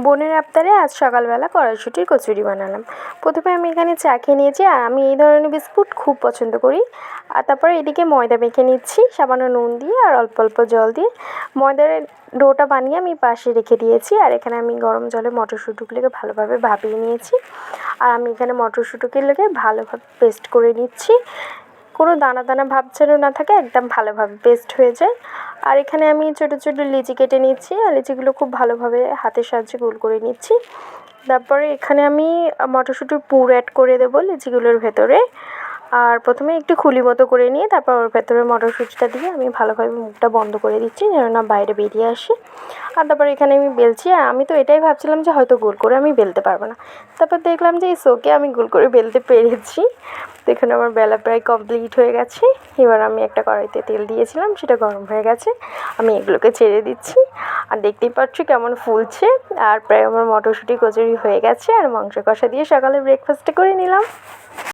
বোনের আবদারে আজ সকালবেলা কড়াইশুঁটির কচুরি বানালাম। প্রথমে আমি এখানে চা খেয়ে নিয়েছি, আর আমি এই ধরনের বিস্কুট খুব পছন্দ করি। আর তারপরে এদিকে ময়দা মেখে নিচ্ছি সামান্য নুন দিয়ে আর অল্প অল্প জল দিয়ে। ময়দার ডোটা বানিয়ে আমি পাশে রেখে দিয়েছি, আর এখানে আমি গরম জলে মটরশুঁটিগুলোকে ভালোভাবে ভাপিয়ে নিয়েছি। আর আমি এখানে মটরশুঁটিগুলোকে ভালোভাবে পেস্ট করে নিচ্ছি, কোনো দানা দানা ভাব যেন না থাকে, একদম ভালোভাবে পেস্ট হয়ে যায়। আর এখানে আমি ছোটো ছোটো লিচি কেটে নিচ্ছি, আর লিচিগুলো খুব ভালোভাবে হাতের সাহায্যে গোল করে নিচ্ছি। তারপরে এখানে আমি মটরশুঁটির পুর অ্যাড করে দেবো লিচিগুলোর ভেতরে। আর প্রথমে একটু খুলি মতো করে নিয়ে তারপর ওর ভেতরে মটরশুঁটিটা দিয়ে আমি ভালোভাবে মুখটা বন্ধ করে দিচ্ছি যেন না বাইরে বেরিয়ে আসে। আর তারপরে এখানে আমি বেলছি, আর আমি তো এটাই ভাবছিলাম যে হয়তো গোল করে আমি বেলতে পারবো না। তারপর দেখলাম যে এই শোকে আমি গোল করে বেলতে পেরেছি। তো এখানে আমার বেলা প্রায় কমপ্লিট হয়ে গেছে। এবার আমি একটা কড়াইতে তেল দিয়েছিলাম, সেটা গরম হয়ে গেছে, আমি এগুলোকে ছেড়ে দিচ্ছি। আর দেখতেই পাচ্ছ কেমন ফুলছে। আর প্রায় আমার মটরশুঁটি কচুরি হয়ে গেছে, আর মাংস কষা দিয়ে সকালে ব্রেকফাস্টে করে নিলাম।